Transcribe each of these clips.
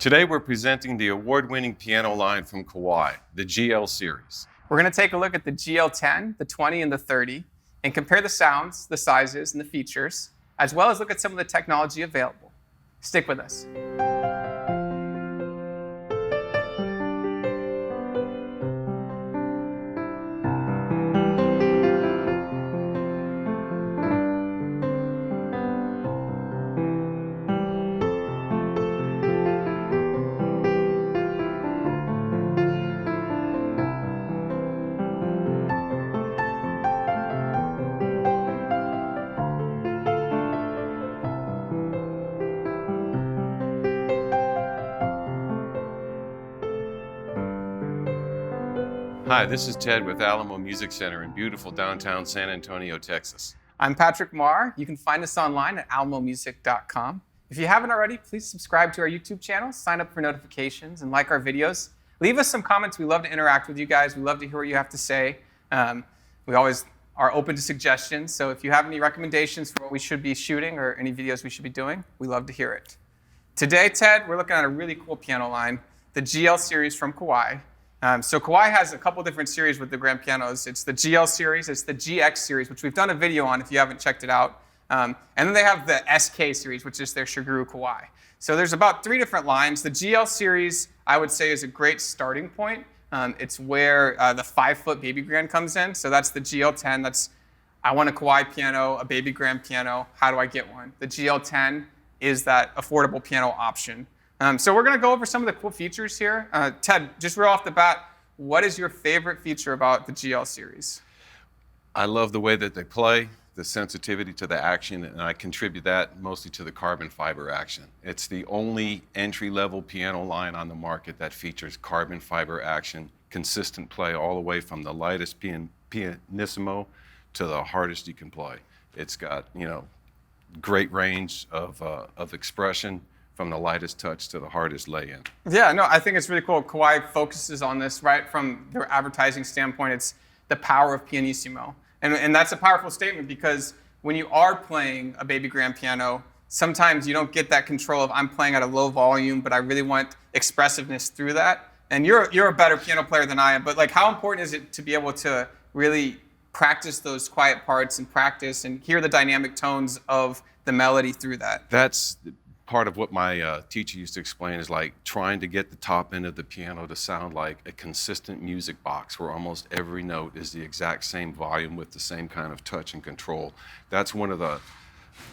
Today we're presenting the award-winning piano line from Kawai, the GL Series. We're going to take a look at the GL10, the 20, and the 30, and compare the sounds, the sizes, and the features, as well as look at some of the technology available. Stick with us. Hi, this is Ted with Alamo Music Center in beautiful downtown San Antonio, Texas. I'm Patrick Marr. You can find us online at alamomusic.com. If you haven't already, please subscribe to our YouTube channel, sign up for notifications, and like our videos. Leave us some comments. We love to interact with you guys. We love to hear what you have to say. We always are open to suggestions, so if you have any recommendations for what we should be shooting or any videos we should be doing, we love to hear it. Today, Ted, we're looking at a really cool piano line, the GL Series from Kawai. So Kawai has a couple different series with the grand pianos. It's the GL series, it's the GX series, which we've done a video on if you haven't checked it out. And then they have the SK series, which is their Shiguru Kawai. So there's about 3 different lines. The GL series, I would say, is a great starting point. It's where the 5-foot baby grand comes in. So that's the GL10. That's, I want a Kawai piano, a baby grand piano. How do I get one? The GL10 is that affordable piano option. So we're going to go over some of the cool features here. Ted, just real off the bat, what is your favorite feature about the GL series? I love the way that they play, the sensitivity to the action, and I contribute that mostly to the carbon fiber action. It's the only entry-level piano line on the market that features carbon fiber action, consistent play all the way from the lightest pianissimo to the hardest you can play. It's got, great range of expression, from the lightest touch to the hardest lay-in. Yeah, no, I think it's really cool. Kawai focuses on this right from their advertising standpoint. It's the power of pianissimo. And that's a powerful statement because when you are playing a baby grand piano, sometimes you don't get that control of I'm playing at a low volume, but I really want expressiveness through that. And you're a better piano player than I am, but how important is it to be able to really practice those quiet parts and practice and hear the dynamic tones of the melody through that? That's part of what my teacher used to explain is trying to get the top end of the piano to sound like a consistent music box where almost every note is the exact same volume with the same kind of touch and control. That's one of the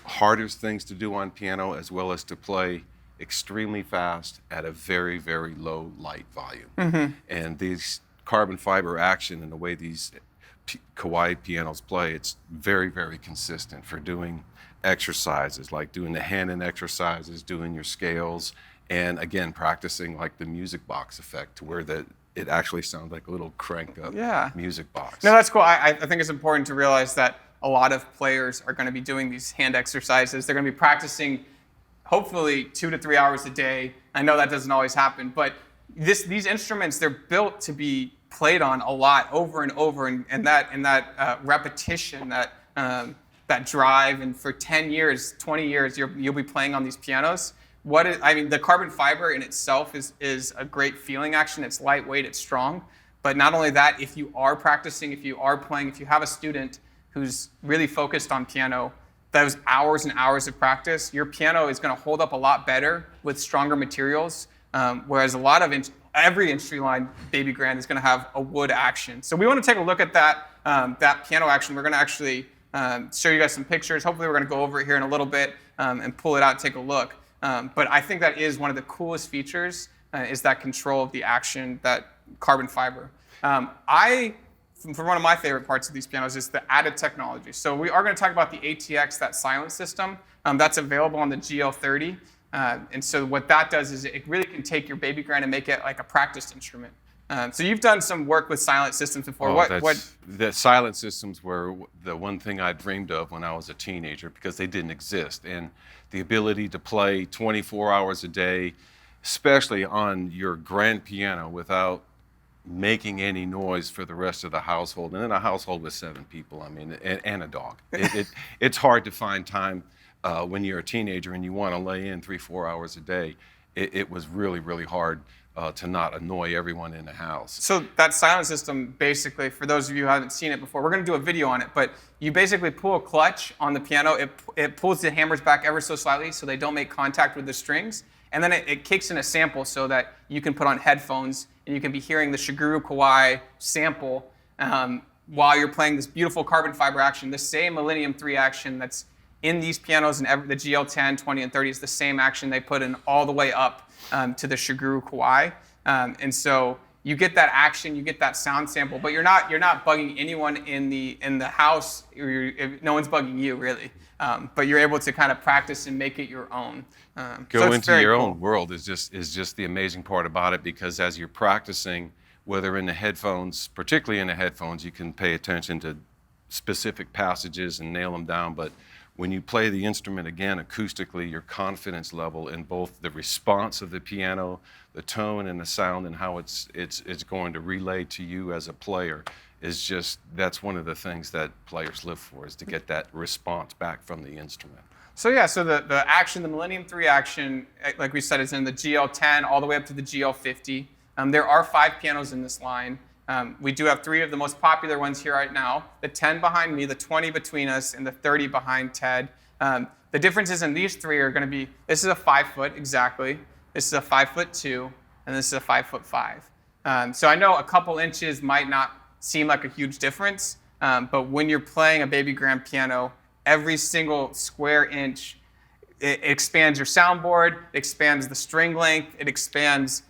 hardest things to do on piano, as well as to play extremely fast at a very, very low light volume. Mm-hmm. And these carbon fiber action and the way these Kawai pianos play, it's very, very consistent for doing exercises, like doing the hand-in exercises, doing your scales, and again, practicing the music box effect to where it actually sounds like a little crank-up music box. No, that's cool. I think it's important to realize that a lot of players are going to be doing these hand exercises. They're going to be practicing hopefully 2 to 3 hours a day. I know that doesn't always happen, but these instruments, they're built to be played on a lot over and over, and that repetition, that drive, and for 10 years, 20 years, you'll be playing on these pianos. The carbon fiber in itself is a great feeling action. It's lightweight, it's strong. But not only that, if you are practicing, if you are playing, if you have a student who's really focused on piano, those hours and hours of practice, your piano is going to hold up a lot better with stronger materials, whereas a lot of every entry line baby grand is going to have a wood action. So we want to take a look at that piano action. We're going to actually show you guys some pictures. Hopefully we're going to go over it here in a little bit and pull it out and take a look. But I think that is one of the coolest features is that control of the action, that carbon fiber. For one of my favorite parts of these pianos is the added technology. So we are going to talk about the ATX, that silent system. That's available on the GL30. And so what that does is it really can take your baby grand and make it like a practice instrument. So you've done some work with silent systems before. The silent systems were the one thing I dreamed of when I was a teenager because they didn't exist. And the ability to play 24 hours a day, especially on your grand piano without making any noise for the rest of the household. And in a household with 7 people, and a dog. It's hard to find time when you're a teenager and you want to lay in 3-4 hours a day. it was really, really hard to not annoy everyone in the house. So that silent system, basically, for those of you who haven't seen it before, we're going to do a video on it, but you basically pull a clutch on the piano. It pulls the hammers back ever so slightly so they don't make contact with the strings, and then it kicks in a sample so that you can put on headphones and you can be hearing the Shigeru Kawai sample while you're playing this beautiful carbon fiber action, the same Millennium III action that's in these pianos, and the GL10, 20, and 30 is the same action they put in all the way up to the Shigeru Kawai. And so you get that action, you get that sound sample, but you're not bugging anyone in the house. No one's bugging you really, but you're able to kind of practice and make it your own. Go into your own world is just the amazing part about it, because as you're practicing, whether in the headphones, particularly in the headphones, you can pay attention to specific passages and nail them down. But when you play the instrument again acoustically, your confidence level in both the response of the piano, the tone and the sound, and how it's going to relay to you as a player is just, that's one of the things that players live for, is to get that response back from the instrument. So yeah, so the action, the Millennium III action, like we said, is in the GL10 all the way up to the GL50. There are 5 pianos in this line. We do have 3 of the most popular ones here right now. The 10 behind me, the 20 between us, and the 30 behind Ted. The differences in these 3 are going to be, this is a 5-foot exactly, this is a 5'2", and this is a 5'5". So I know a couple inches might not seem like a huge difference, but when you're playing a baby grand piano, every single square inch, it expands your soundboard, it expands the string length, it expands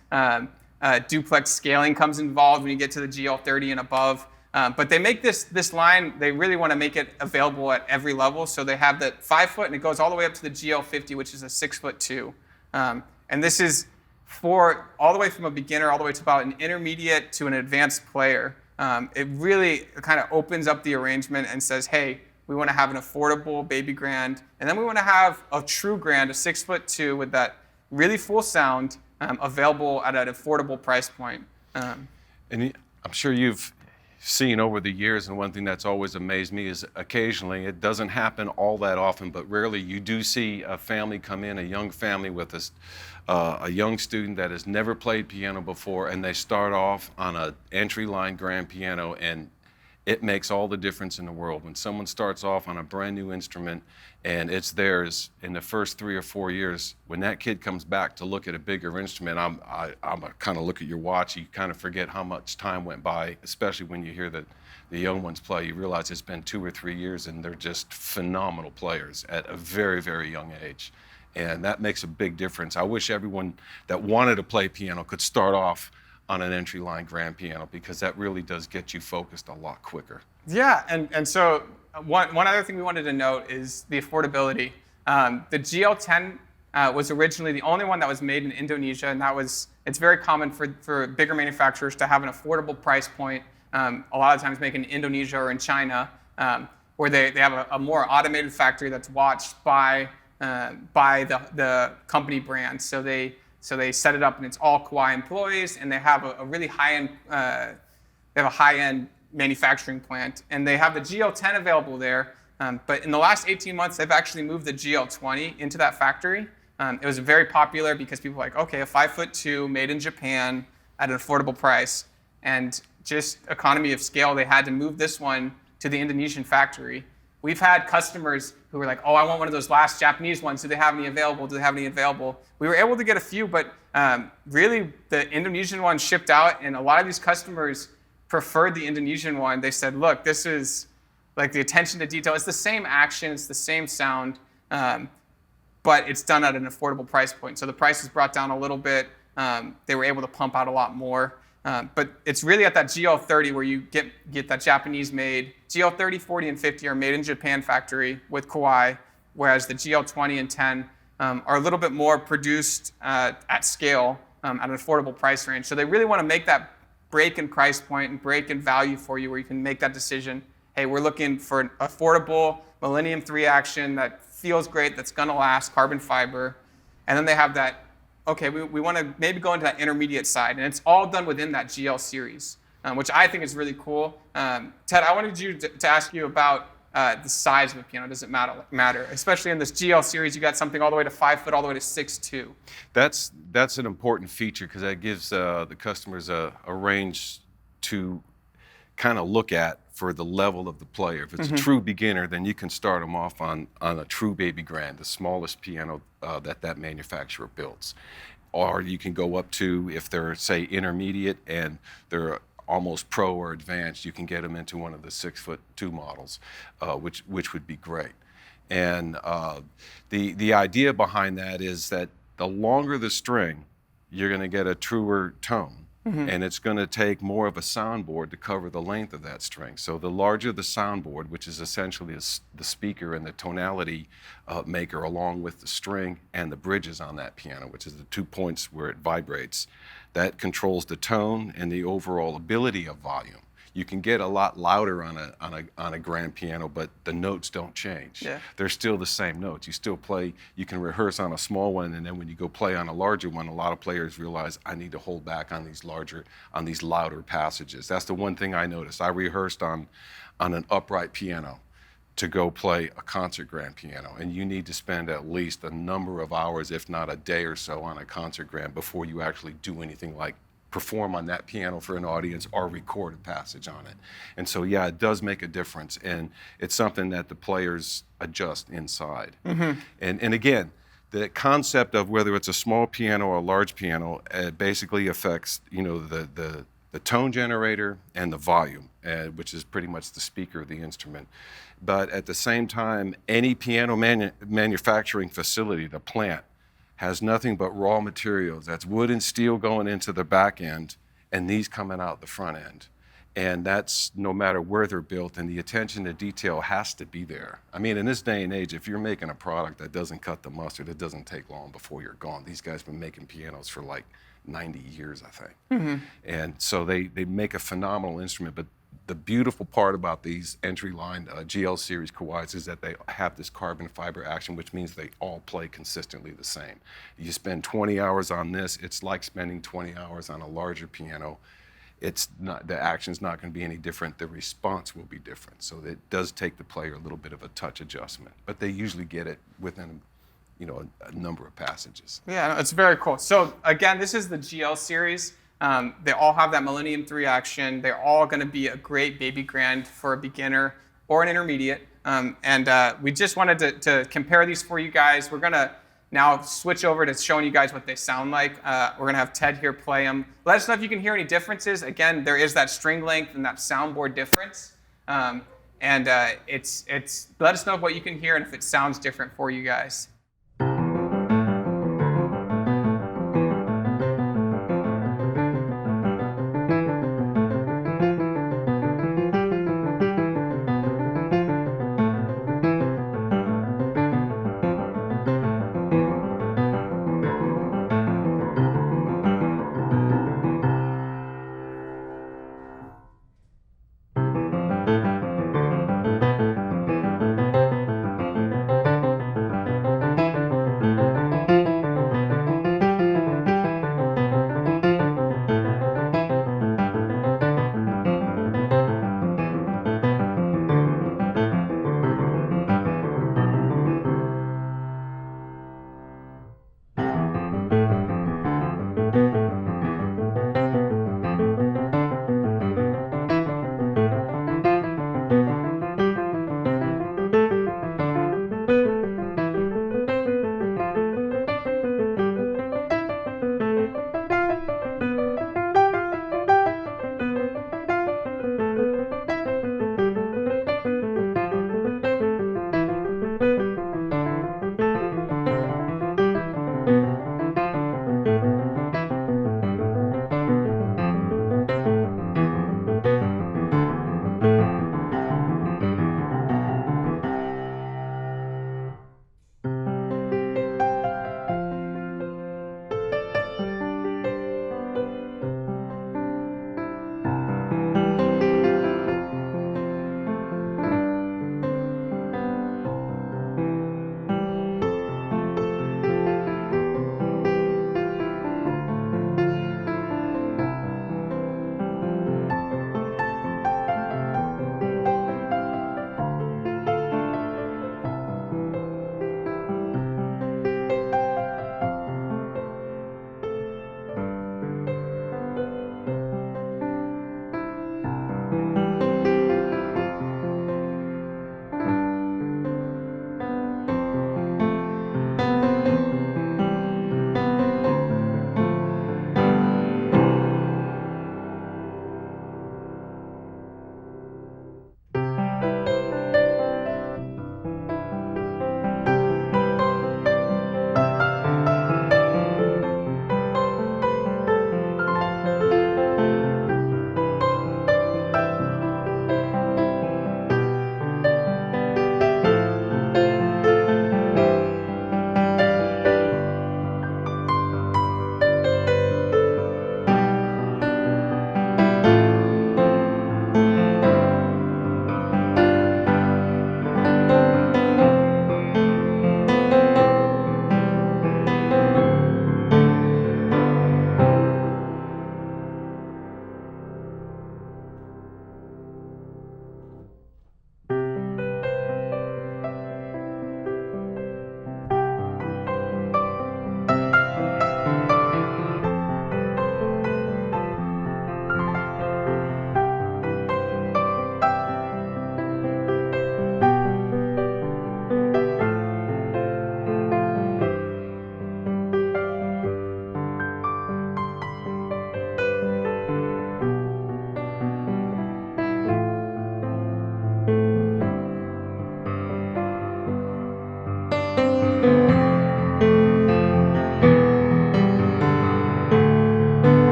duplex scaling comes involved when you get to the GL30 and above. But they make this line, they really want to make it available at every level. So they have the 5-foot, and it goes all the way up to the GL50, which is a 6'2". And this is for all the way from a beginner all the way to about an intermediate to an advanced player. It really kind of opens up the arrangement and says, hey, we want to have an affordable baby grand, and then we want to have a true grand, a 6'2", with that really full sound, available at an affordable price point. And I'm sure you've seen over the years, and one thing that's always amazed me is occasionally, it doesn't happen all that often, but rarely, you do see a family come in, a young family with a young student that has never played piano before, and they start off on an entry line grand piano, and it makes all the difference in the world. When someone starts off on a brand new instrument and it's theirs in the first 3 or 4 years, when that kid comes back to look at a bigger instrument, I'm kind of look at your watch, you kind of forget how much time went by, especially when you hear the young ones play. You realize it's been 2 or 3 years and they're just phenomenal players at a very, very young age. And that makes a big difference. I wish everyone that wanted to play piano could start off on an entry-line grand piano, because that really does get you focused a lot quicker. Yeah, and so one other thing we wanted to note is the affordability. The GL10 was originally the only one that was made in Indonesia, and it's very common for bigger manufacturers to have an affordable price point, a lot of times made in Indonesia or in China, where they have a more automated factory that's watched by the company brand. So they set it up, and it's all Kawai employees, and they have a really high-end manufacturing plant, and they have the GL10 available there. But in the last 18 months, they've actually moved the GL20 into that factory. It was very popular because people were like, okay, a 5'2", made in Japan at an affordable price, and just economy of scale, they had to move this one to the Indonesian factory. We've had customers who were like, oh, I want one of those last Japanese ones. Do they have any available? Do they have any available? We were able to get a few, but really the Indonesian one shipped out, and a lot of these customers preferred the Indonesian one. They said, look, this is like the attention to detail. It's the same action, it's the same sound, but it's done at an affordable price point. So the price is brought down a little bit. They were able to pump out a lot more. But it's really at that GL30 where you get that Japanese made. GL30, 40, and 50 are made in Japan factory with Kawai, whereas the GL20 and 10 are a little bit more produced at scale at an affordable price range. So they really want to make that break in price point and break in value for you, where you can make that decision. Hey, we're looking for an affordable Millennium III Action that feels great, that's going to last, carbon fiber. And then they have that, okay, we want to maybe go into that intermediate side, and it's all done within that GL series, which I think is really cool. Ted, I wanted you to ask you about the size of a piano doesn't matter. Especially in this GL series, you got something all the way to 5 foot, all the way to 6'2". That's an important feature because that gives the customers a range to kind of look at for the level of the player. If it's a true beginner, then you can start them off on a true baby grand, the smallest piano that manufacturer builds. Or you can go up to, if they're, say, intermediate and they're almost pro or advanced, you can get them into one of the 6'2" models, which would be great. And the idea behind that is that the longer the string, you're going to get a truer tone. And it's going to take more of a soundboard to cover the length of that string. So the larger the soundboard, which is essentially the speaker and the tonality maker along with the string and the bridges on that piano, which is the 2 points where it vibrates, that controls the tone and the overall ability of volume. You can get a lot louder on a grand piano, but the notes don't change. Yeah. They're still the same notes. You still play, you can rehearse on a small one, and then when you go play on a larger one, a lot of players realize I need to hold back on these louder passages. That's the one thing I noticed. I rehearsed on an upright piano to go play a concert grand piano, and you need to spend at least a number of hours, if not a day or so, on a concert grand before you actually do anything like perform on that piano for an audience or record a passage on it. And so, yeah, it does make a difference, and it's something that the players adjust inside. And again, the concept of whether it's a small piano or a large piano basically affects, the tone generator and the volume, which is pretty much the speaker of the instrument. But at the same time, any piano manufacturing facility, the plant, has nothing but raw materials. That's wood and steel going into the back end, and these coming out the front end. And that's no matter where they're built, and the attention to detail has to be there. I mean, in this day and age, if you're making a product that doesn't cut the mustard, it doesn't take long before you're gone. These guys have been making pianos for like 90 years, I think. And so they make a phenomenal instrument, but the beautiful part about these entry-line GL series Kawais is that they have this carbon fiber action, which means they all play consistently the same. You spend 20 hours on this, it's like spending 20 hours on a larger piano. It's not, the action's not going to be any different. The response will be different. So it does take the player a little bit of a touch adjustment, but they usually get it within a number of passages. Yeah, it's very cool. So again, this is the GL series. They all have that Millennium III action. They're all going to be a great baby grand for a beginner or an intermediate. We just wanted to compare these for you guys. We're going to now switch over to showing you guys what they sound like. We're going to have Ted here play them. Let us know if you can hear any differences. Again, there is that string length and that soundboard difference. Let us know what you can hear and if it sounds different for you guys.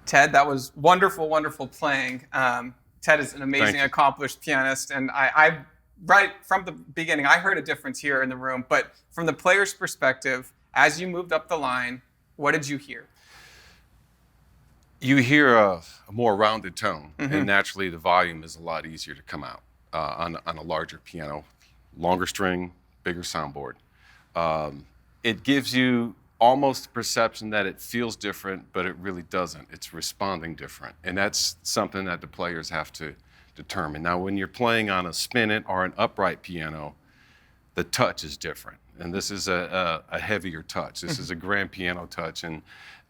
Ted, that was wonderful, wonderful playing. Ted is an amazing, you. accomplished pianist, and I right from the beginning, I heard a difference here in the room. But from the player's perspective, as you moved up the line, what did you hear? You hear a more rounded tone, and naturally the volume is a lot easier to come out on a larger piano, longer string, bigger soundboard. It gives you almost the perception that it feels different, but it really doesn't. It's responding different, and that's something that the players have to determine. Now, when you're playing on a spinet or an upright piano, the touch is different, and this is a heavier touch. This is a grand piano touch, and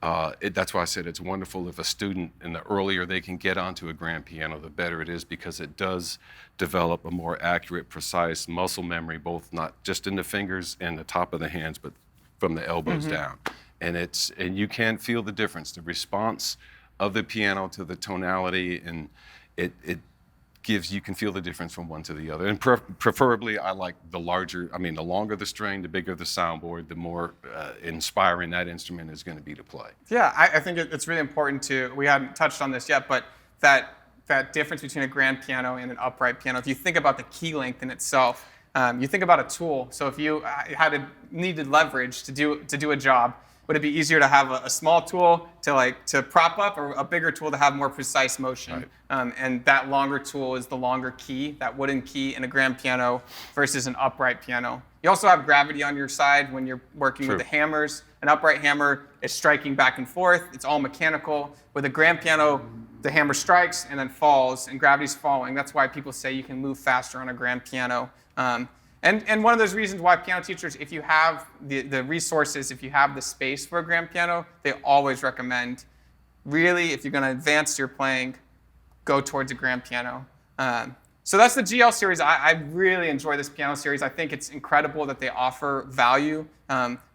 that's why I said it's wonderful if a student, and the earlier they can get onto a grand piano, the better it is, because it does develop a more accurate, precise muscle memory, both not just in the fingers and the top of the hands, but from the elbows down. And you can feel the difference, the response of the piano to the tonality, and you can feel the difference from one to the other. And preferably, I like the longer the string, the bigger the soundboard, the more inspiring that instrument is going to be to play. Yeah, I think it's really important we hadn't touched on this yet, but that difference between a grand piano and an upright piano, if you think about the key length in itself, you think about a tool. So if you needed leverage to do a job, would it be easier to have a small tool to prop up, or a bigger tool to have more precise motion? Right. And that longer tool is the longer key, that wooden key in a grand piano versus an upright piano. You also have gravity on your side when you're working with the hammers. An upright hammer is striking back and forth. It's all mechanical. With a grand piano, the hammer strikes and then falls, and gravity's falling. That's why people say you can move faster on a grand piano. And one of those reasons why piano teachers, if you have the resources, if you have the space for a grand piano, they always recommend, really, if you're going to advance your playing, go towards a grand piano. So that's the GL series. I really enjoy this piano series. I think it's incredible that they offer value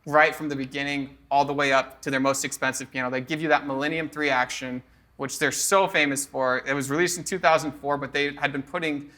right from the beginning all the way up to their most expensive piano. They give you that Millennium III Action, which they're so famous for. It was released in 2004, but they had been putting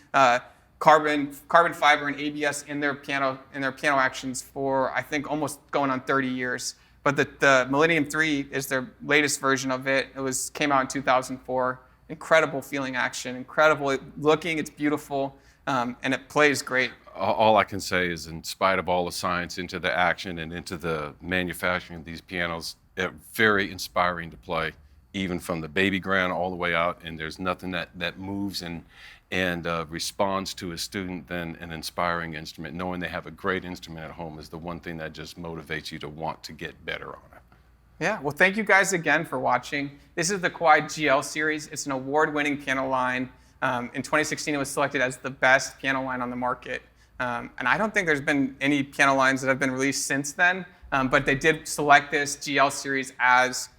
carbon fiber and ABS in their piano actions for, I think, almost going on 30 years. But the Millennium III is their latest version of it. It came out in 2004. Incredible feeling action, incredible looking. It's beautiful, and it plays great. All I can say is, in spite of all the science into the action and into the manufacturing of these pianos, they're very inspiring to play, even from the baby grand all the way out. And there's nothing that moves and responds to a student than an inspiring instrument. Knowing they have a great instrument at home is the one thing that just motivates you to want to get better on it. Yeah, well, thank you guys again for watching. This is the Kawai GL Series. It's an award-winning piano line. In 2016, it was selected as the best piano line on the market. And I don't think there's been any piano lines that have been released since then, but they did select this GL Series as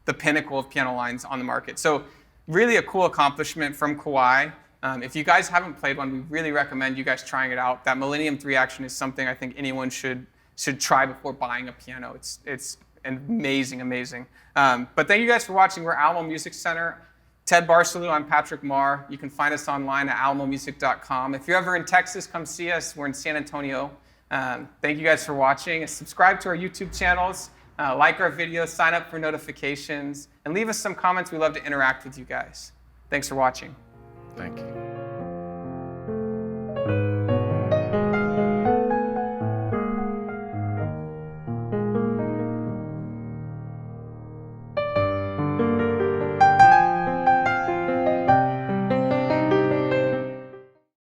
the pinnacle of piano lines on the market. So really a cool accomplishment from Kawai. If you guys haven't played one, we really recommend you guys trying it out. That Millennium III Action is something I think anyone should try before buying a piano. It's amazing, amazing. But thank you guys for watching. We're Alamo Music Center. Ted Barcelou, I'm Patrick Marr. You can find us online at alamomusic.com. If you're ever in Texas, come see us. We're in San Antonio. Thank you guys for watching. Subscribe to our YouTube channels, like our videos, sign up for notifications, and leave us some comments. We love to interact with you guys. Thanks for watching. Thank you.